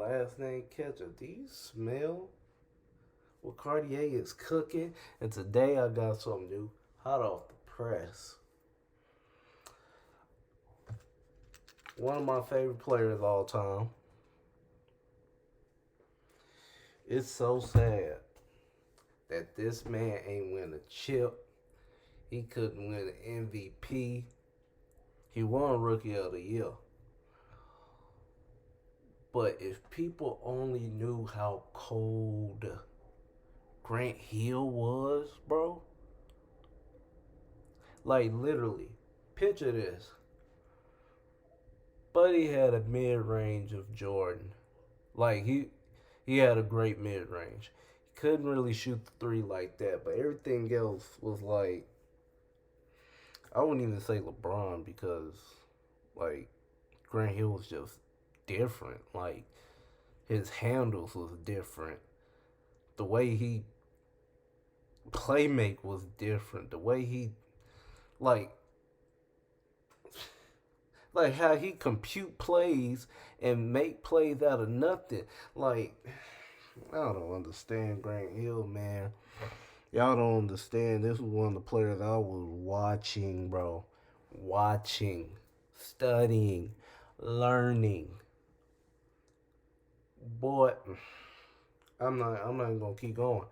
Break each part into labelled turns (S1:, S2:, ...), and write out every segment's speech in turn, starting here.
S1: last name Ketchup. Do you smell what Cartier is cooking? And today I got something new, hot off the press. One of my favorite players of all time. It's so sad that this man ain't win a chip. He couldn't win an MVP. He won Rookie of the Year. But if people only knew how cold Grant Hill was, bro. Like, literally, picture this. Buddy had a mid-range of Jordan. Like, he had a great mid-range. He couldn't really shoot the three like that, but everything else was like, I wouldn't even say LeBron because, like, Grant Hill was just different. Like, his handles was different. The way he playmake was different. The way he, like how he compute plays and make plays out of nothing. Like, I don't understand Grant Hill, man. Y'all don't understand. This was one of the players I was watching, bro. Watching, studying, learning. Boy, I'm not even gonna keep going.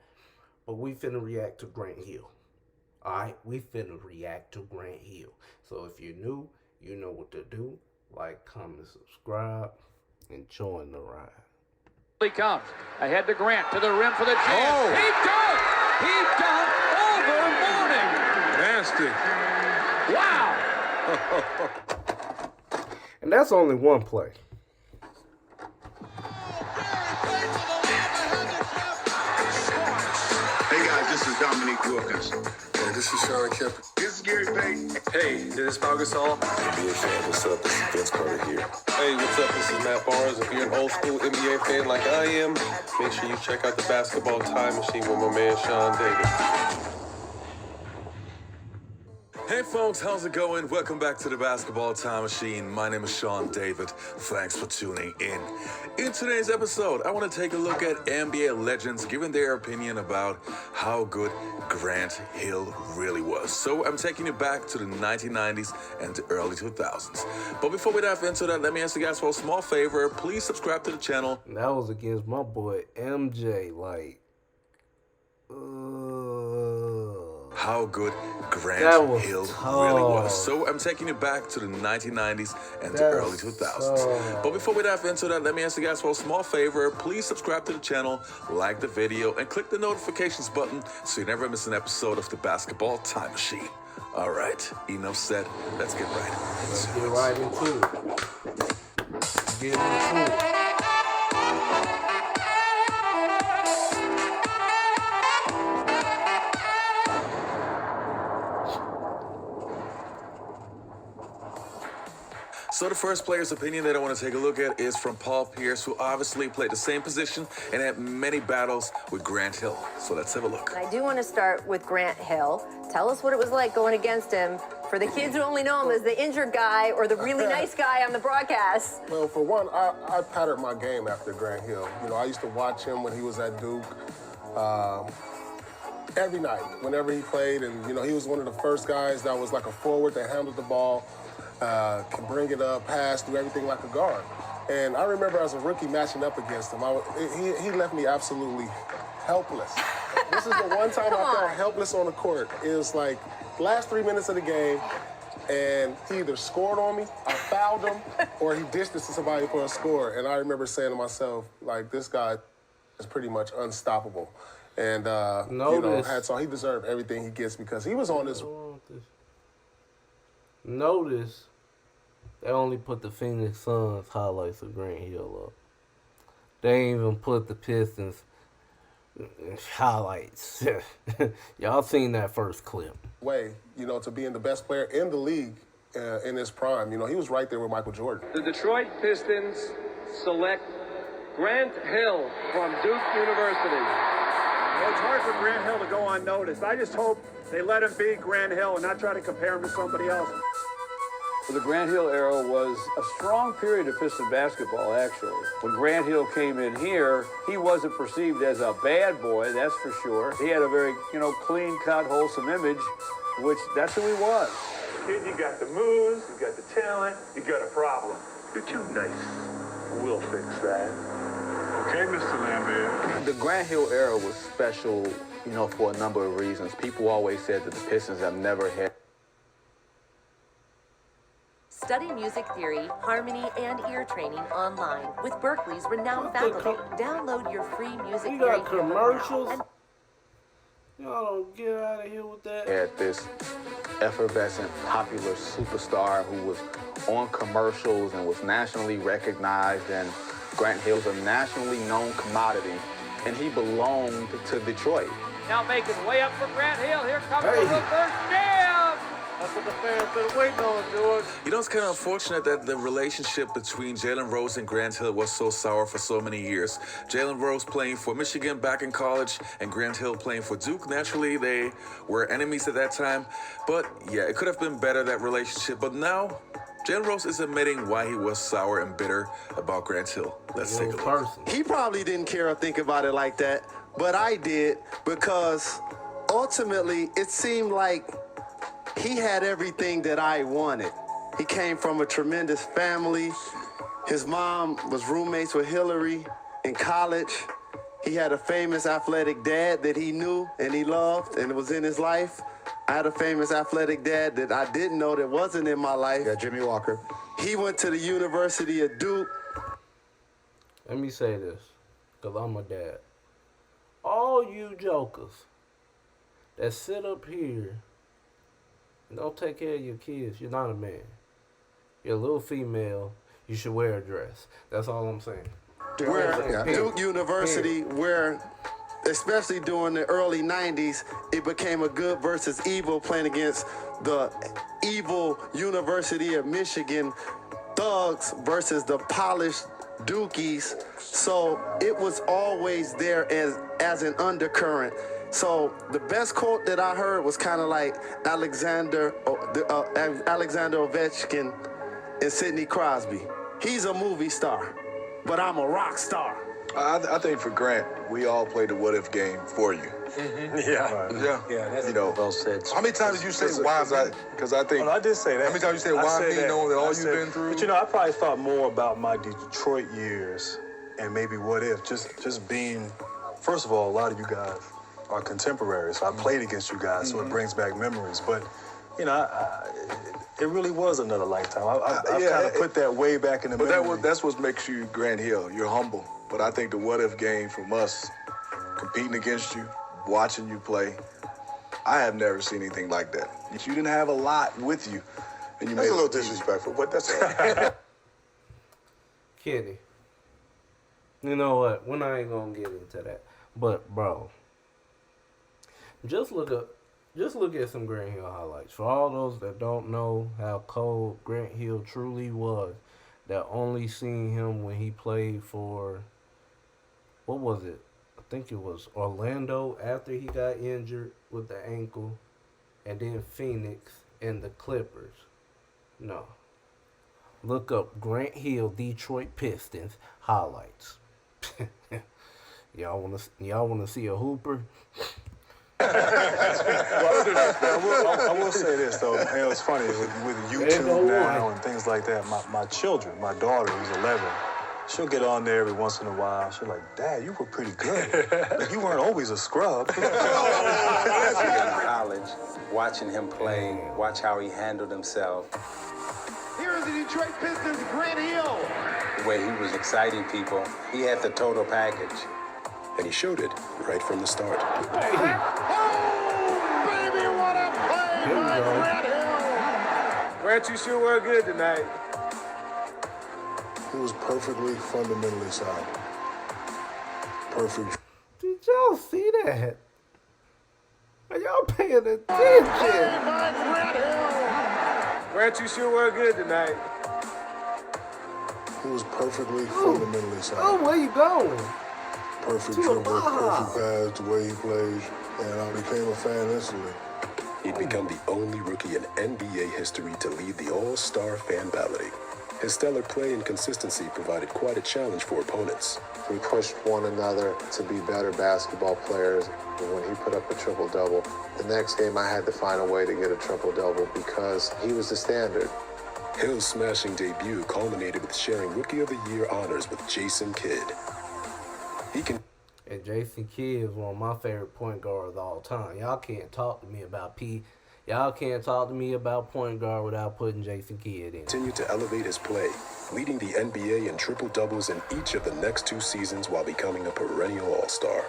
S1: But we finna react to Grant Hill. Alright? We finna react to Grant Hill. So if you're new, you know what to do. Like, comment, subscribe, and join the ride.
S2: He comes ahead to Grant, to the rim for the jam. Oh. He dunked over Mourning.
S3: Nasty.
S2: Wow.
S1: And that's only one play.
S4: Hey guys, this is Dominique Wilkins.
S3: Hey, this is Sean Kemp.
S4: This is Gary Payton.
S5: Hey, this is Pau Gasol.
S6: NBA fan, what's up? This is Vince Carter here.
S5: Hey, what's up? This is Matt Barnes. If you're an old school NBA fan like I am, make sure you check out the Basketball Time Machine with my man Sean David.
S6: Hey folks, how's it going? Welcome back to the Basketball Time Machine. My name is Sean David. Thanks for tuning in. In today's episode, I want to take a look at NBA legends giving their opinion about how good Grant Hill really was. So I'm taking you back to the 1990s and the early 2000s. But before we dive into that, let me ask you guys for a small favor. Please subscribe to the channel.
S1: That was against my boy MJ. Like,
S6: how good Grant Hill
S1: tough.
S6: really was. So I'm taking you back to the 1990s and the early 2000s. But before we dive into that, let me ask you guys for a small favor. Please subscribe to the channel, like the video, and click the notifications button so you never miss an episode of the Basketball Time Machine. All right, enough said. Let's get right into it.
S1: Get into it.
S6: So the first player's opinion that I want to take a look at is from Paul Pierce, who obviously played the same position and had many battles with Grant Hill. So let's have a look.
S7: I do want to start with Grant Hill. Tell us what it was like going against him. For the kids who only know him as the injured guy or the really nice guy on the broadcast.
S3: Well, for one, I patterned my game after Grant Hill. You know, I used to watch him when he was at Duke every night, whenever he played. And, you know, he was one of the first guys that was like a forward that handled the ball, can bring it up, pass, do everything like a guard. And I remember as a rookie matching up against him, he left me absolutely helpless. This is the one time I felt helpless on the court. It was like last 3 minutes of the game, and he either scored on me, I fouled him, or he dished it to somebody for a score. And I remember saying to myself, like, this guy is pretty much unstoppable. And, you know, he deserved everything he gets because he was on this.
S1: Notice they only put the Phoenix Suns highlights of Grant Hill up. They ain't even put the Pistons highlights. Y'all seen that first clip.
S3: Way, you know, to being the best player in the league in his prime. You know, he was right there with Michael Jordan.
S2: The Detroit Pistons select Grant Hill from Duke University.
S8: Well, it's hard for Grant Hill to go unnoticed. I just hope they let him be Grant Hill and not try to compare him to somebody else.
S2: The Grant Hill era was a strong period of Piston basketball, actually. When Grant Hill came in here, he wasn't perceived as a bad boy, that's for sure. He had a very, clean-cut, wholesome image, which that's who he was.
S8: Kid, you got the moves, you got the talent, you got a problem. You're too nice. We'll fix that. Okay, Mr. Lambert.
S9: The Grant Hill era was special, for a number of reasons. People always said that the Pistons have never had.
S10: Study music theory, harmony, and ear training online with Berkeley's renowned faculty. Download your free music
S1: You
S10: theory
S1: got commercials? Y'all don't get out of here with that.
S9: Had this effervescent, popular superstar who was on commercials and was nationally recognized, and Grant Hill's a nationally known commodity, and he belonged to Detroit.
S2: Now making way up for Grant Hill. Here comes the first jam. That's what the fans been waiting on, George.
S6: It's kind of unfortunate that the relationship between Jalen Rose and Grant Hill was so sour for so many years. Jalen Rose playing for Michigan back in college and Grant Hill playing for Duke. Naturally, they were enemies at that time. But yeah, it could have been better, that relationship. But now, Jalen Rose is admitting why he was sour and bitter about Grant Hill. Let's take a look.
S11: He probably didn't care or think about it like that, but I did, because ultimately it seemed like he had everything that I wanted. He came from a tremendous family. His mom was roommates with Hillary in college. He had a famous athletic dad that he knew and he loved and was in his life. I had a famous athletic dad that I didn't know that wasn't in my life.
S12: Yeah, Jimmy Walker.
S11: He went to the University of Duke.
S1: Let me say this, because I'm a dad. All you jokers that sit up here and don't take care of your kids, you're not a man. You're a little female. You should wear a dress. That's all I'm saying.
S11: Duke University, where, especially during the early 90s, it became a good versus evil, playing against the evil University of Michigan thugs versus the polished Dukies. So it was always there as an undercurrent. So the best quote that I heard was kind of like Alexander Ovechkin and Sidney Crosby. He's a movie star, but I'm a rock star.
S12: I think for Grant, we all played the what if game for you.
S8: Mm-hmm. Yeah.
S12: Yeah, that's well said. How many times did you say why? Because I think.
S8: Well, I did say that.
S12: How many times you said why me, knowing that all you've been through?
S8: But I probably thought more about my Detroit years and maybe what if. Just being, first of all, a lot of you guys are contemporaries. So I played against you guys, so it brings back memories. But, it really was another lifetime. I've kind of put that way back in the memory.
S12: But that's what makes you Grant Hill. You're humble. But I think the what if game from us, competing against you, watching you play, I have never seen anything like that. You didn't have a lot with you. And you that's a little disrespectful, but that's all right.
S1: Kenny, you know what? We're not even going to get into that. But, bro, just look at some Grant Hill highlights. For all those that don't know how cold Grant Hill truly was, that only seen him when he played for, what was it? I think it was Orlando after he got injured with the ankle, and then Phoenix and the Clippers. No. Look up Grant Hill Detroit Pistons highlights. Y'all wanna see a hooper?
S8: I will say this though, it's funny with YouTube now and things like that. My children, my daughter who's 11, she'll get on there every once in a while. She'll like, Dad, you were pretty good. Like, you weren't always a scrub.
S9: In college, watching him play, watch how he handled himself.
S11: Here is the Detroit Pistons, Grant Hill.
S9: The way he was exciting people, he had the total package.
S12: And he showed it right from the start.
S11: Baby, what a play by Grant Hill.
S2: Grant, you sure were good tonight.
S3: He was perfectly fundamentally sound. Perfect.
S1: Did y'all see that? Are y'all paying attention?
S2: Grant, you sure were good tonight.
S3: He was perfectly fundamentally sound.
S1: Oh, where you going?
S3: Perfect dribble, perfect pass, the way he plays, and I became a fan instantly.
S13: He'd become the only rookie in NBA history to lead the All-Star fan balloting. His stellar play and consistency provided quite a challenge for opponents.
S14: We pushed one another to be better basketball players. When he put up a triple-double, the next game I had to find a way to get a triple-double because he was the standard.
S13: Hill's smashing debut culminated with sharing Rookie of the Year honors with Jason Kidd.
S1: And Jason Kidd is one of my favorite point guards of all time. Y'all can't talk to me about Y'all can't talk to me about point guard without putting Jason Kidd in.
S13: Continued to elevate his play, leading the NBA in triple-doubles in each of the next 2 seasons while becoming a perennial all-star.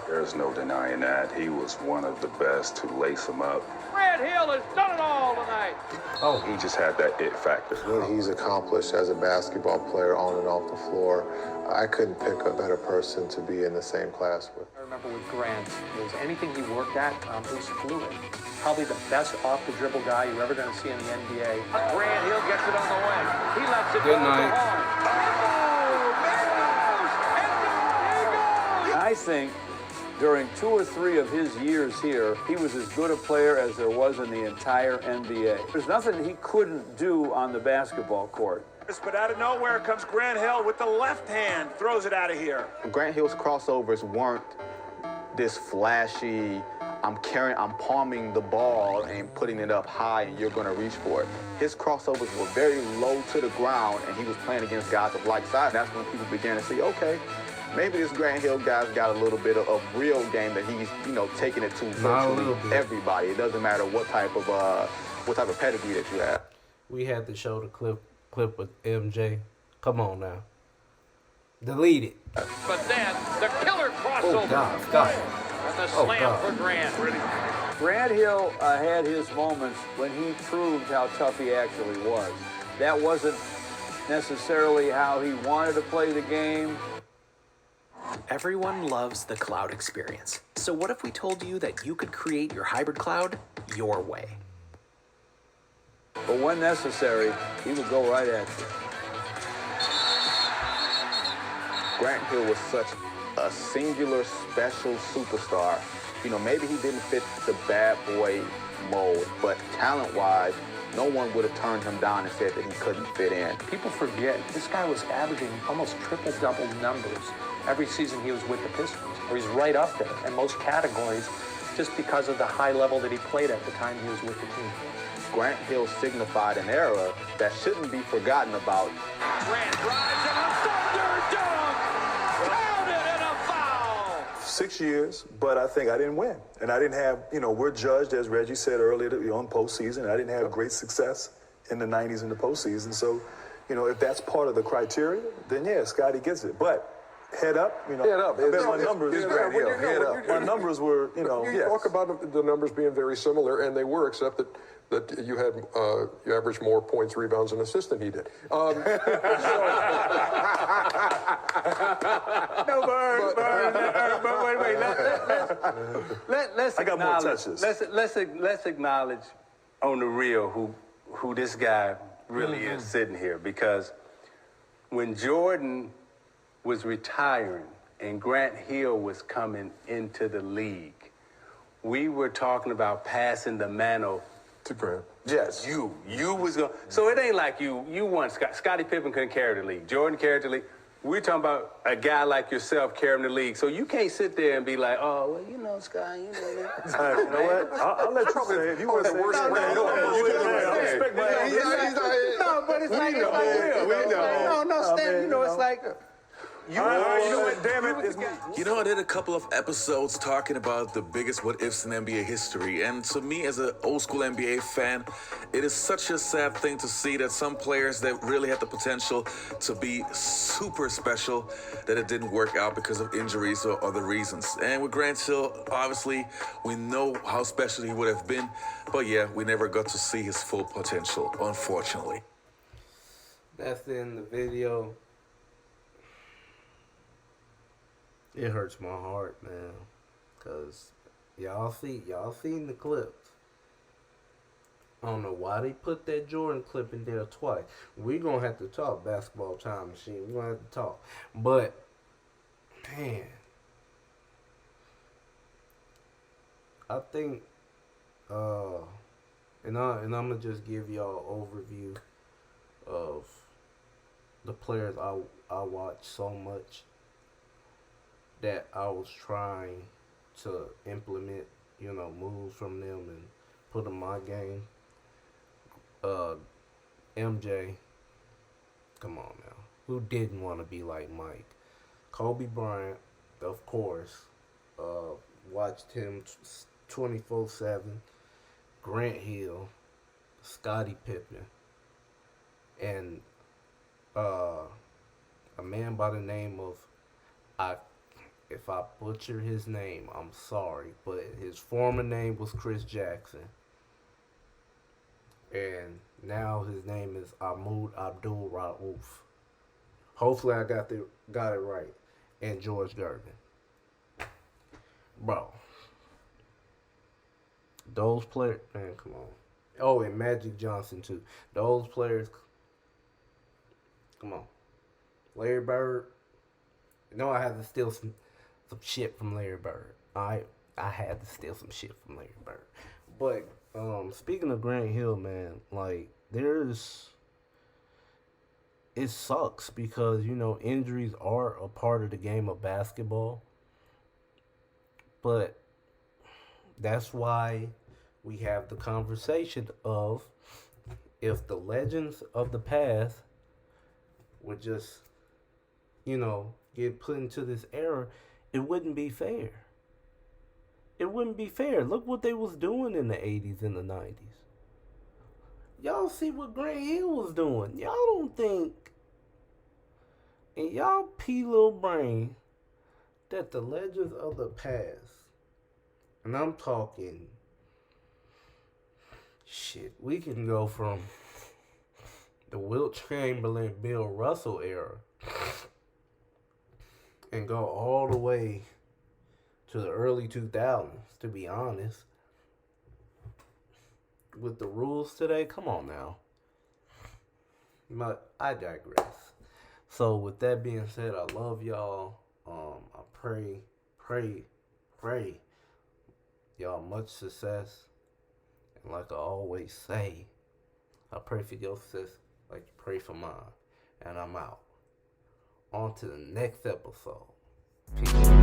S15: There's no denying that. He was one of the best to lace him up.
S2: Grant Hill has done it all tonight.
S15: Oh, he just had that it factor.
S14: What he's accomplished as a basketball player on and off the floor, I couldn't pick a better person to be in the same class with.
S16: I remember with Grant, anything he worked at, it was fluid. Probably the best off-the-dribble guy you're ever going to see in the NBA.
S2: Grant Hill gets it on the way. He lets it
S1: Good
S2: go
S1: night.
S2: I think during 2 or 3 of his years here, he was as good a player as there was in the entire NBA. There's nothing he couldn't do on the basketball court.
S17: But out of nowhere comes Grant Hill with the left hand, throws it out of here.
S9: Grant Hill's crossovers weren't this flashy, I'm palming the ball and putting it up high and you're gonna reach for it. His crossovers were very low to the ground and he was playing against guys of like size. That's when people began to see, okay, maybe this Grant Hill guy's got a little bit of real game that he's, taking it to virtually everybody. It doesn't matter what type of pedigree that you have.
S1: We had to show the clip with MJ. Come on now. Delete it.
S2: But then the killer crossover.
S1: Oh, God, stop.
S2: And the slam for Grant. Grant Hill had his moments when he proved how tough he actually was. That wasn't necessarily how he wanted to play the game.
S18: Everyone loves the cloud experience. So what if we told you that you could create your hybrid cloud your way?
S2: But when necessary, he would go right at you.
S9: Grant Hill was such a singular, special superstar. Maybe he didn't fit the bad boy mold, but talent-wise, no one would have turned him down and said that he couldn't fit in.
S16: People forget, this guy was averaging almost triple-double numbers every season he was with the Pistons, or he's right up there in most categories just because of the high level that he played at the time he was with the team.
S9: Grant Hill signified an era that shouldn't be forgotten about.
S2: Grant drives and a thunder dunk! Counted and a foul!
S8: 6 years, but I think I didn't win. And I didn't have, we're judged, as Reggie said earlier, on postseason. I didn't have great success in the 90s in the postseason. So, if that's part of the criteria, then yeah, Scotty gets it. But head up,
S19: Head up.
S8: I bet my numbers,
S19: Head up.
S8: My numbers were,
S19: You talk about the numbers being very similar, and they were, except that you had you averaged more points, rebounds, and assists than he did.
S17: No, but wait. Let's
S8: I got more
S17: acknowledge.
S8: touches.
S17: Let's acknowledge on the real who this guy really is sitting here, because when Jordan was retiring and Grant Hill was coming into the league, we were talking about passing the mantle
S19: to Grant.
S17: Yes, you was going. So it ain't like you won. Scottie Pippen couldn't carry the league. Jordan carried the league. We're talking about a guy like yourself carrying the league. So you can't sit there and be like, oh, well, Scott,
S8: you know what? I'll let you say it. You want to say it.
S17: No, but it's like, no, Stan, it's like.
S8: Damn it.
S6: I did a couple of episodes talking about the biggest what-ifs in NBA history, and to me, as an old-school NBA fan, it is such a sad thing to see that some players that really had the potential to be super special, that it didn't work out because of injuries or other reasons. And with Grant Hill, obviously, we know how special he would have been, but yeah, we never got to see his full potential, unfortunately.
S1: That's in the video. It hurts my heart, man, cause y'all seen the clips. I don't know why they put that Jordan clip in there twice. We're gonna have to talk basketball time machine. We're gonna have to talk, but man, I And I'm gonna just give y'all an overview of the players I watch so much that I was trying to implement, moves from them and put in my game. MJ, come on now. Who didn't want to be like Mike? Kobe Bryant, of course. Watched him 24/7. Grant Hill, Scottie Pippen, and a man by the name of, if I butcher his name, I'm sorry, but his former name was Chris Jackson, and now his name is Ahmad Abdul Rauf. Hopefully I got it right. And George Gervin. Bro. Those players, man, come on. Oh, and Magic Johnson too. Those players, come on. Larry Bird. No, I had to steal some shit from Larry Bird. I had to steal some shit from Larry Bird. But speaking of Grant Hill, man, like it sucks because injuries are a part of the game of basketball. But that's why we have the conversation of, if the legends of the past would just, get put into this era, it wouldn't be fair. It wouldn't be fair. Look what they was doing in the 80s and the 90s. Y'all see what Grant Hill was doing. Y'all don't think, in y'all pea little brain, that the legends of the past, and I'm talking, shit, we can go from the Wilt Chamberlain, Bill Russell era and go all the way to the early 2000s, to be honest. With the rules today, come on now. But I digress. So with that being said, I love y'all. I pray y'all much success. And like I always say, I pray for your success like you pray for mine. And I'm out. On to the next episode. Peace.